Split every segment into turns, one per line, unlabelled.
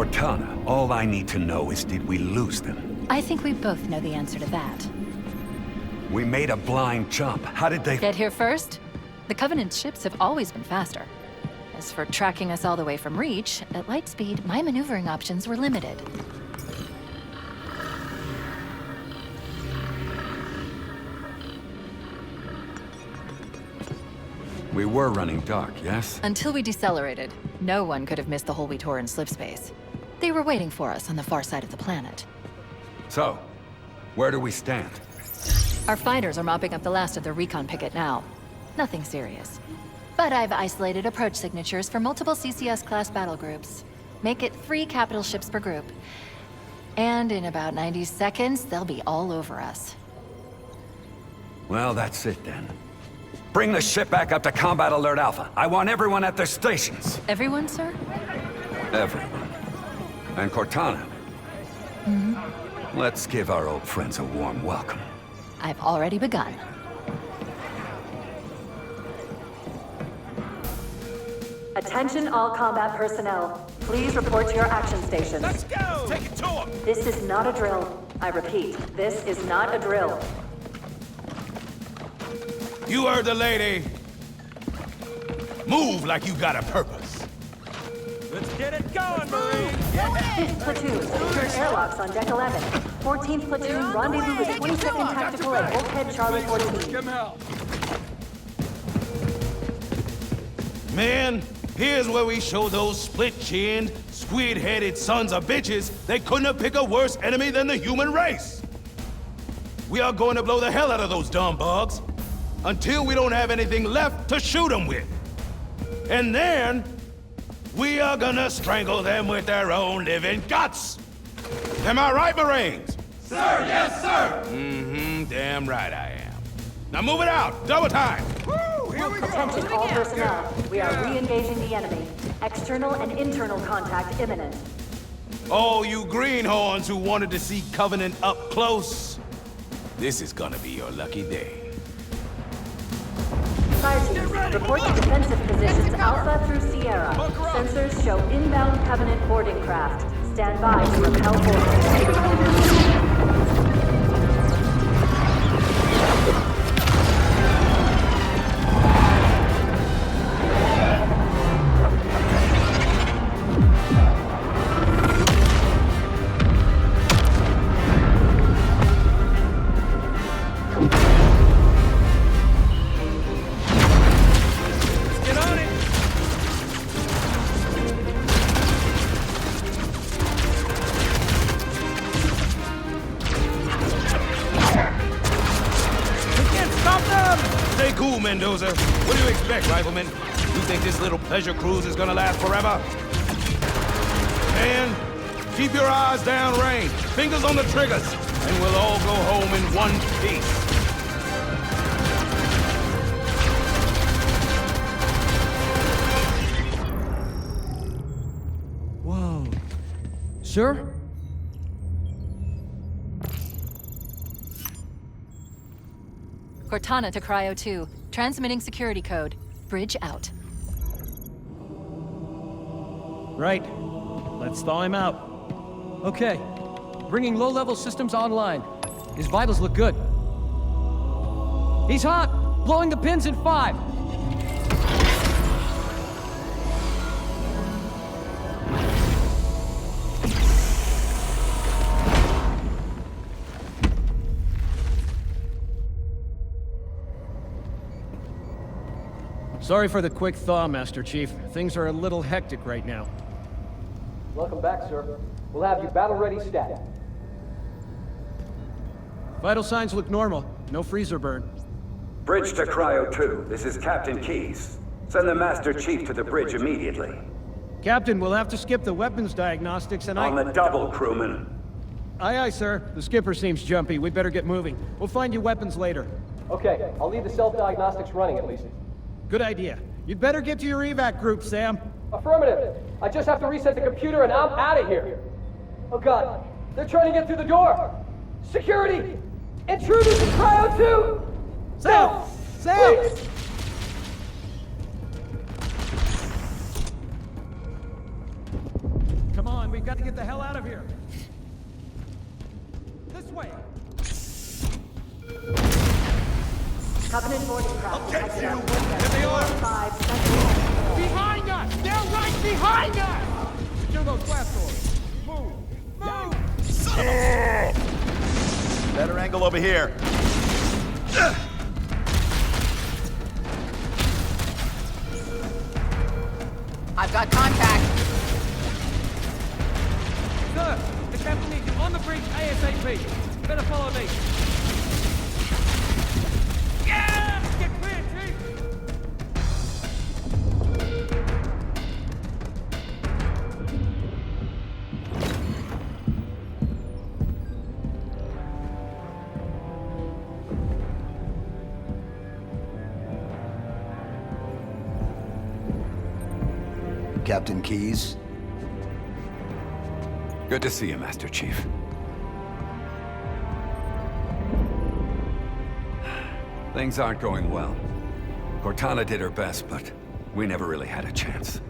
Cortana, all I need to know is did we lose them?
I think we both know the answer to that.
We made a blind jump. How did they...
Get here first? The Covenant ships have always been faster. As for tracking us all the way from Reach, at light speed, my maneuvering options were limited.
We were running dark, yes?
Until we decelerated, no one could have missed the hole we tore in slip space. They were waiting for us on the far side of the planet.
So, where do we stand?
Our fighters are mopping up the last of the recon picket now. Nothing serious. But I've isolated approach signatures for multiple CCS-class battle groups. Make it 3 capital ships per group. And in about 90 seconds, they'll be all over us.
Well, that's it then. Bring the ship back up to Combat Alert Alpha. I want everyone at their stations.
Everyone, sir?
Everyone. And Cortana. Let's give our old friends a warm welcome.
I've already begun.
Attention all combat personnel. Please report to your action stations.
Let's go! Take it to him!
This is not a drill. I repeat, this is not a drill.
You heard the lady. Move like you got a purpose. Let's get it going, Marine!
5th Platoon, secure airlocks on Deck 11. 14th Platoon, rendezvous with 22nd Tactical at Bulkhead Charlie 14.
Man, here's where we show those split-chinned, squid-headed sons of bitches they couldn't have picked a worse enemy than the human race. We are going to blow the hell out of those dumb bugs until we don't have anything left to shoot them with. And then, we are gonna strangle them with their own living guts. Am I right, Marines?
Sir, yes, sir!
Damn right I am. Now move it out, double time.
Woo, here we go!
Attention all personnel. We are re-engaging the enemy. External and internal contact imminent.
Oh, you greenhorns who wanted to see Covenant up close. This is gonna be your lucky day.
Fire teams, report to defensive positions Alpha through Sierra. Sensors show inbound Covenant boarding craft. Stand by to repel boarding.
Stay cool, Mendoza. What do you expect, Rifleman? You think this little pleasure cruise is gonna last forever? Man, keep your eyes downrange, fingers on the triggers, and we'll all go home in one piece.
Whoa. Sir?
Cortana to Cryo 2. Transmitting security code. Bridge out.
Right. Let's thaw him out. Okay. Bringing low-level systems online. His vitals look good. He's hot! Blowing the pins in 5! Sorry for the quick thaw, Master Chief. Things are a little hectic right now.
Welcome back, sir. We'll have you battle-ready stat.
Vital signs look normal. No freezer burn.
Bridge to Cryo 2. This is Captain Keyes. Send the Master Chief to the bridge immediately.
Captain, we'll have to skip the weapons diagnostics and
On the double, crewman.
Aye, aye, sir. The skipper seems jumpy. We'd better get moving. We'll find you weapons later.
Okay, I'll leave the self-diagnostics running at least.
Good idea. You'd better get to your evac group, Sam.
Affirmative. I just have to reset the computer and I'm out of here. Oh God, they're trying to get through the door. Security! Intruders in Cryo 2!
Sam! Sam!
Please!
Come on, we've got to get get the hell out of here. This way.
Covenant boarding craft.
Get
Exit
you!
out
There they are!
5 seconds.
Behind us! They're right behind us! Secure those glass doors. Move! Move!
Better angle over here.
I've got contact.
Sir, the captain needs you on the bridge ASAP. Better follow me. Yeah! Get clear, Chief!
Captain Keyes?
Good to see you, Master Chief. Things aren't going well. Cortana did her best, but we never really had a chance.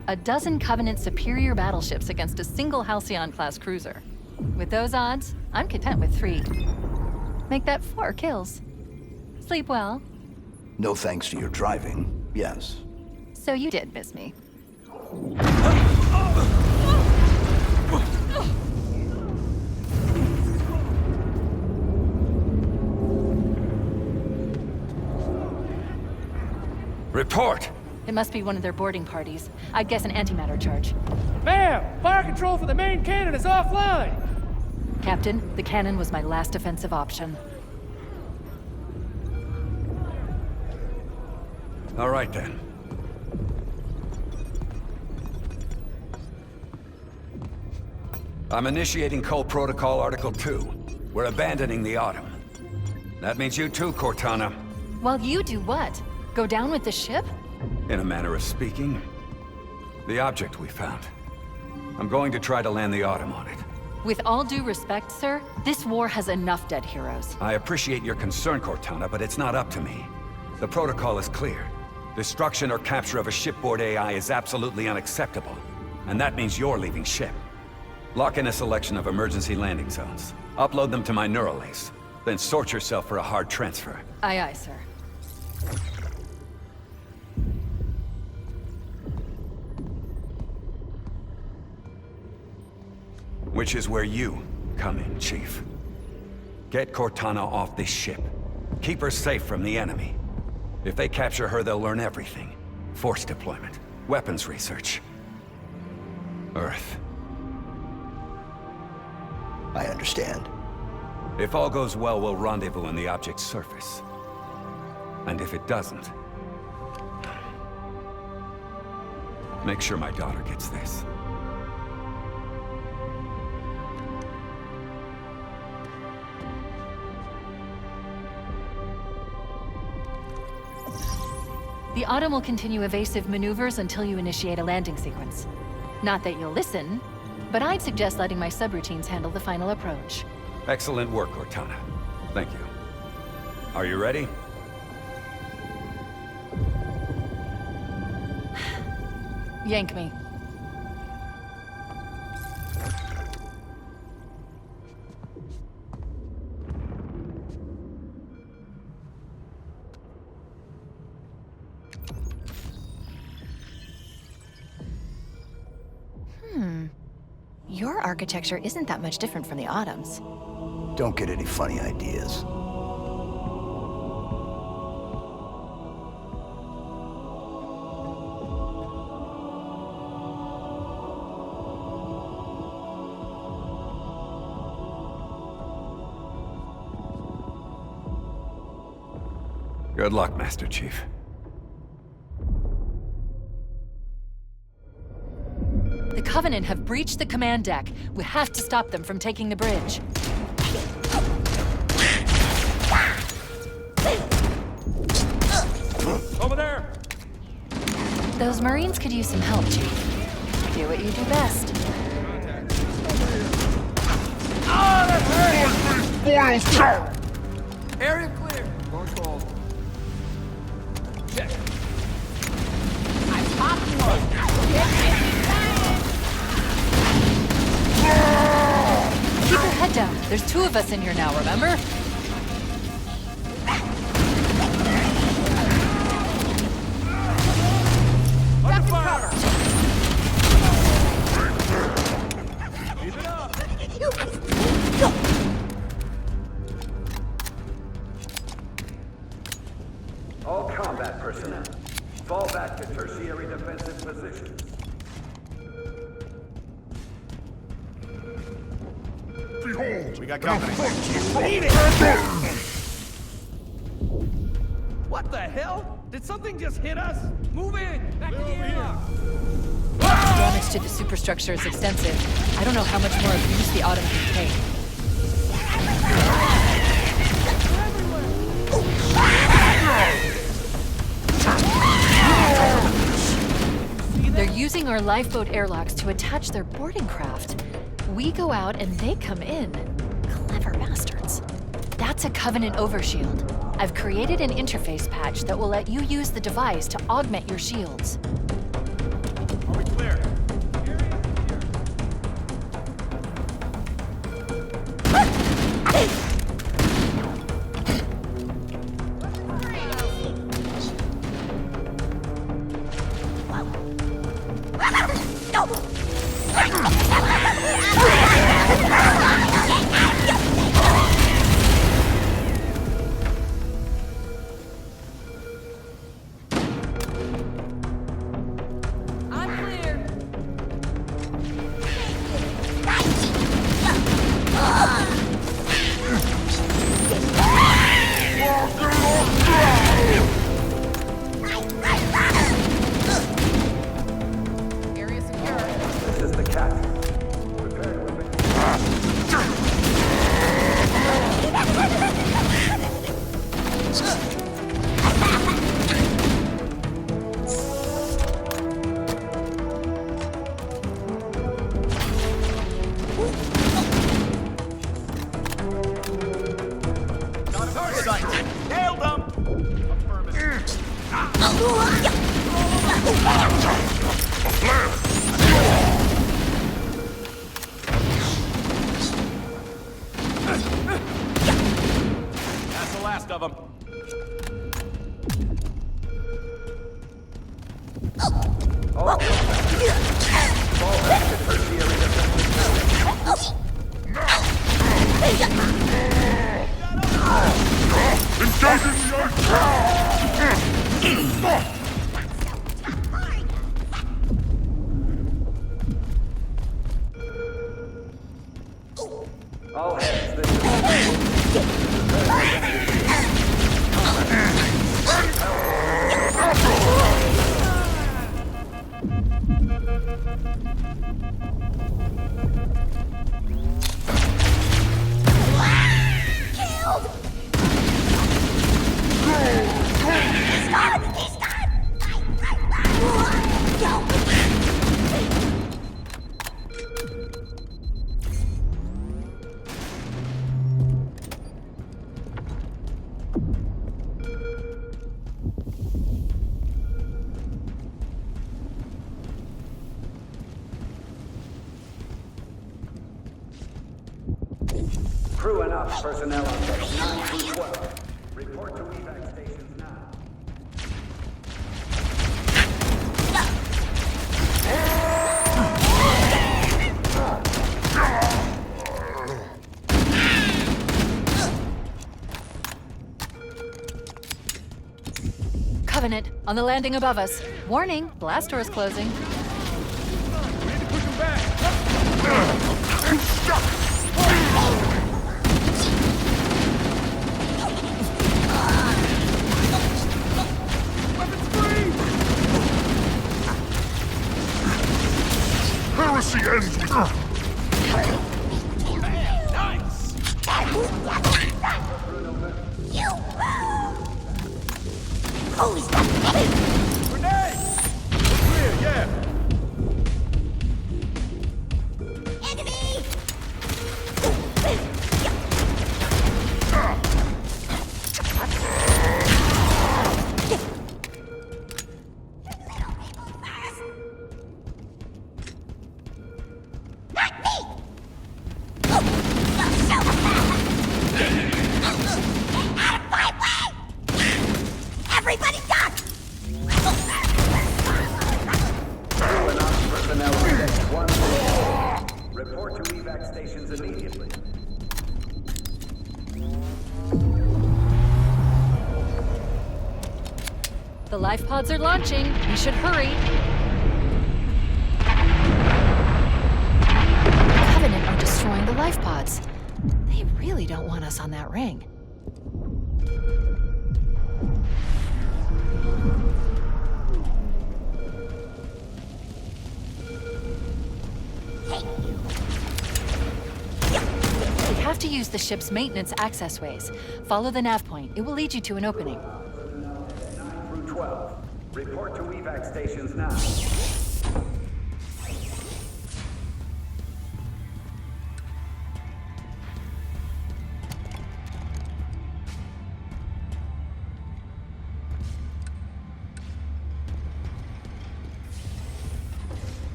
A dozen Covenant superior battleships against a single Halcyon-class cruiser. With those odds, I'm content with 3. Make that 4 kills. Sleep well.
No thanks to your driving, yes.
So you did miss me.
Report!
It must be one of their boarding parties. I'd guess an antimatter charge.
Ma'am! Fire control for the main cannon is offline!
Captain, the cannon was my last offensive option.
All right, then. I'm initiating Cole Protocol Article 2. We're abandoning the Autumn. That means you too, Cortana.
While you do what? Go down with the ship?
In a manner of speaking. The object we found. I'm going to try to land the Autumn on it.
With all due respect, sir, this war has enough dead heroes.
I appreciate your concern, Cortana, but it's not up to me. The protocol is clear. Destruction or capture of a shipboard AI is absolutely unacceptable. And that means you're leaving ship. Lock in a selection of emergency landing zones. Upload them to my Neuralace. Then sort yourself for a hard transfer.
Aye, aye, sir.
Which is where you come in, Chief. Get Cortana off this ship. Keep her safe from the enemy. If they capture her, they'll learn everything. Force deployment, weapons research. Earth.
I understand.
If all goes well, we'll rendezvous on the object's surface. And if it doesn't... make sure my daughter gets this.
The Autumn will continue evasive maneuvers until you initiate a landing sequence. Not that you'll listen, but I'd suggest letting my subroutines handle the final approach.
Excellent work, Cortana. Thank you. Are you ready?
Yank me. Your architecture isn't that much different from the Autumn's.
Don't get any funny ideas.
Good luck, Master Chief.
The Covenant have breached the command deck. We have to stop them from taking the bridge.
Over there!
Those Marines could use some help, Chief. Do what you do best.
Area clear! Going cold. Check.
I'm popping one.
There's 2 of us in here now, remember?
All combat personnel, fall back to tertiary defensive positions.
We got company.
What the hell? Did something just hit us? Move in! Back to the area!
Damage to the superstructure is extensive. I don't know how much more abuse the Autumn can take. They're using our lifeboat airlocks to attach their boarding craft. We go out and they come in. Clever bastards. That's a Covenant overshield. I've created an interface patch that will let you use the device to augment your shields.
Are we clear?
Area secure.
This is the captain. Prepare to evacuate.
Got a target sight. Nailed them. That's the last of them.
All combat. Fall back to tertiary defensive positions. All hands, this is... Crew and ops personnel on decks 9 through 12. Report to evac stations now.
Covenant, on the landing above us. Warning, blast door is closing.
Heresy ends with...
Grenade! Clear, yeah.
The life pods are launching. We should hurry. The Covenant are destroying the life pods. They really don't want us on that ring. We have to use the ship's maintenance access ways. Follow the nav point. It will lead you to an opening.
9 through 12. Report to evac stations now.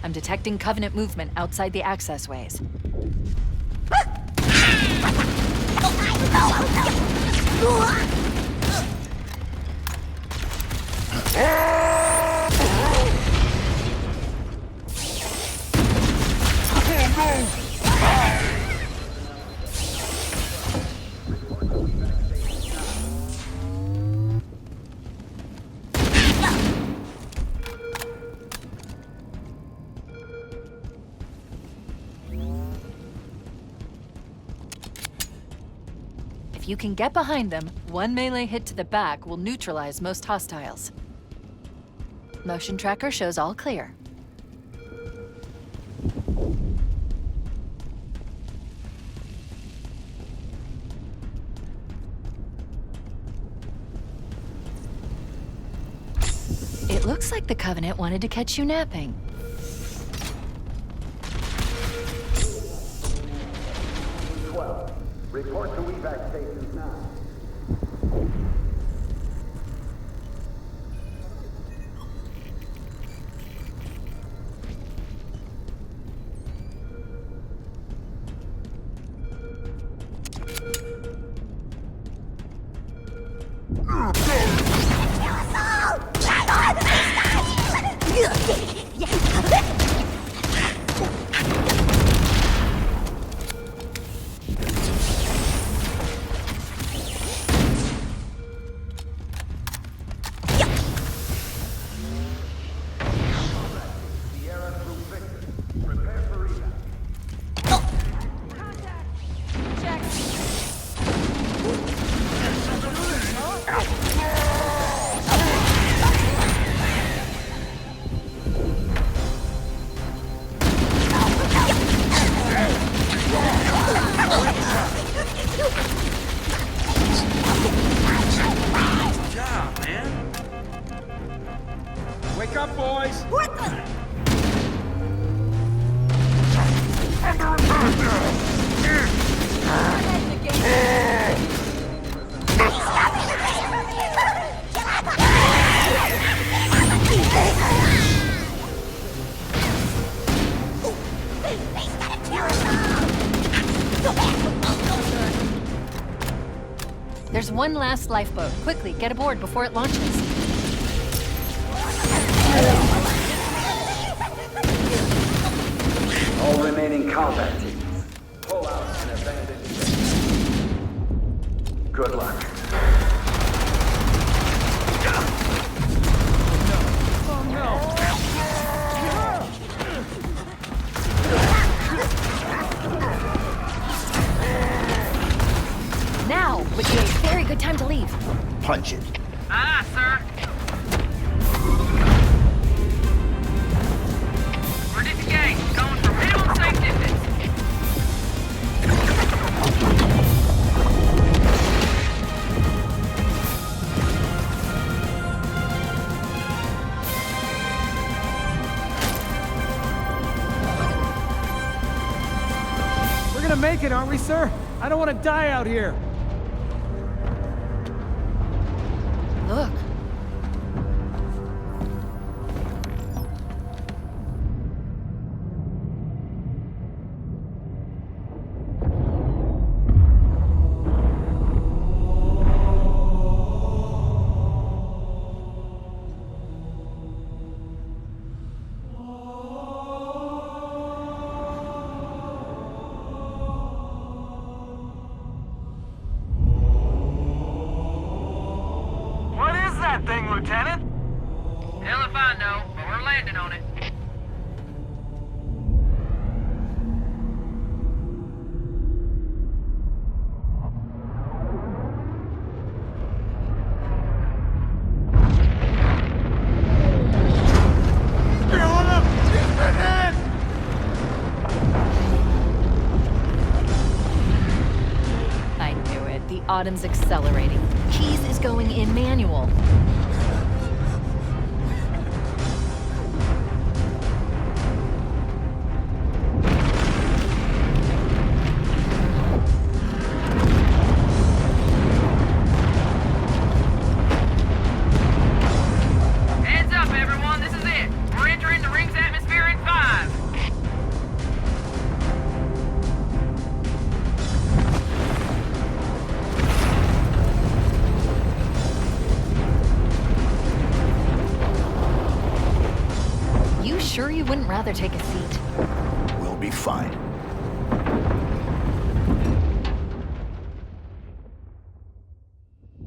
I'm detecting Covenant movement outside the access ways. If you can get behind them, one melee hit to the back will neutralize most hostiles. Motion tracker shows all clear. It looks like the Covenant wanted to catch you napping.
Report to evac stations now.
Wake up, boys!
What the? Under
There's one last lifeboat. Quickly, get aboard before it launches.
All remaining combat teams, pull out and abandon ship. Good luck.
Now would be a very good time to leave.
Punch it.
Ah, sir. We're disengaged. Going for minimum safe distance.
We're gonna make it, aren't we, sir? I don't want to die out here.
Look.
depending on it.
I knew it. The Autumn's accelerating. Keys is going in manual.
Heads up, everyone. This is it. We're entering the ring's atmosphere in 5.
You sure you wouldn't rather take a seat?
We'll be fine.